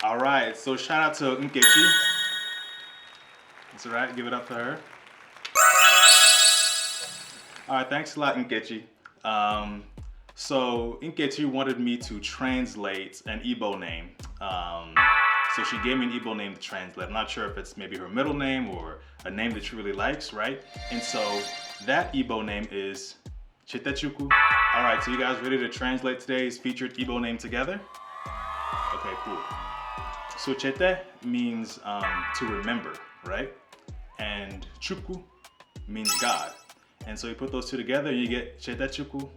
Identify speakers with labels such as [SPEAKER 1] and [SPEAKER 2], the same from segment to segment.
[SPEAKER 1] All right, so shout out to Nkechi. That's all right, give it up for her. All right, thanks a lot, Nkechi. So Nkechi wanted me to translate an Igbo name. So she gave me an Igbo name to translate. I'm not sure if it's maybe her middle name or a name that she really likes, right? And so that Igbo name is Chetechukwu. All right, so you guys ready to translate today's featured Igbo name together? Okay, cool. So Chete means to remember, right? And Chukwu means God. And so you put those two together and you get Chetechukwu,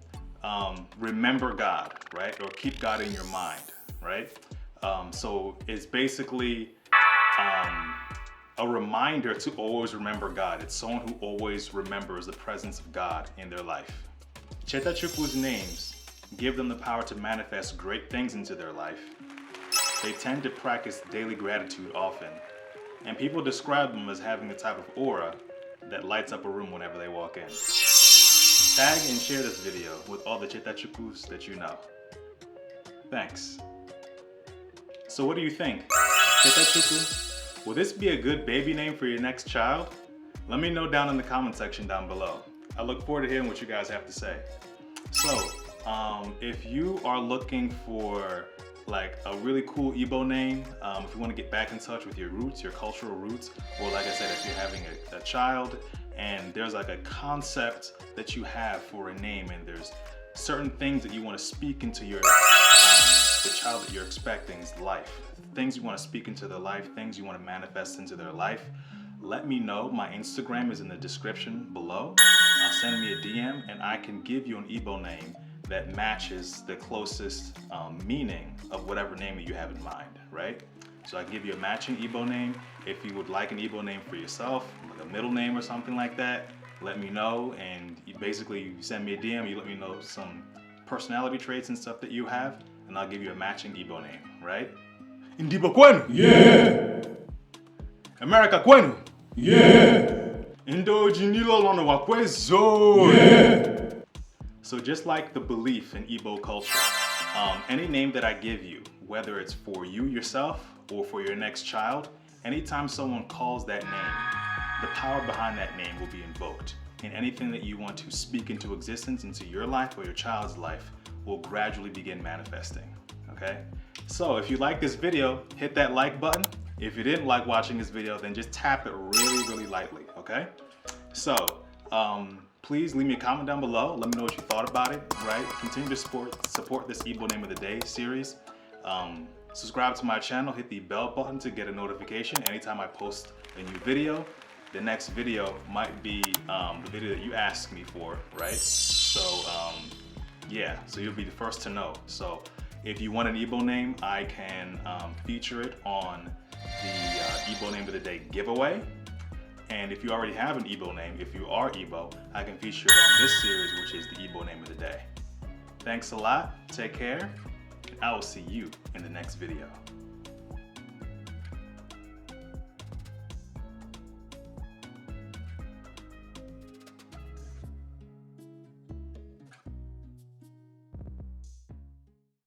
[SPEAKER 1] remember God, right? Or keep God in your mind, right? So it's basically a reminder to always remember God. It's someone who always remembers the presence of God in their life. Chetachukwu's names give them the power to manifest great things into their life. They tend to practice daily gratitude often, and people describe them as having the type of aura that lights up a room whenever they walk in. Tag and share this video with all the Chetachukwus that you know. Thanks. So what do you think? Chetechukwu, will this be a good baby name for your next child? Let me know down in the comment section down below. I look forward to hearing what you guys have to say. So, if you are looking for like a really cool Igbo name, if you want to get back in touch with your roots, your cultural roots, or like I said, if you're having a child and there's like a concept that you have for a name and there's certain things that you want to speak into your the child that you're expecting's life, things you want to speak into their life, things you want to manifest into their life, let me know. My Instagram is in the description below. Send me a DM and I can give you an Igbo name that matches the closest meaning of whatever name that you have in mind, right? So I can give you a matching Igbo name. If you would like an Igbo name for yourself, like a middle name or something like that, let me know. And you send me a DM, you let me know some personality traits and stuff that you have, and I'll give you a matching Igbo name, right? Indibo kwenu?
[SPEAKER 2] Yeah!
[SPEAKER 1] America kwenu?
[SPEAKER 2] Yeah!
[SPEAKER 1] Indo jinilo lono wakwezo?
[SPEAKER 2] Yeah!
[SPEAKER 1] So just like the belief in Igbo culture, any name that I give you, whether it's for you yourself or for your next child, anytime someone calls that name, the power behind that name will be invoked. And anything that you want to speak into existence, into your life or your child's life, will gradually begin manifesting, okay? So if you like this video, hit that like button. If you didn't like watching this video, then just tap it really, really lightly, okay? So, please leave me a comment down below. Let me know what you thought about it, right? Continue to support this Igbo Name of the Day series. Subscribe to my channel, hit the bell button to get a notification anytime I post a new video. The next video might be the video that you asked me for, right? So, yeah, so you'll be the first to know. So if you want an Igbo name, I can feature it on the Igbo Name of the Day giveaway. And if you already have an Igbo name, if you are Igbo, I can feature it on this series, which is the Igbo Name of the Day. Thanks a lot, take care, and I will see you in the next video.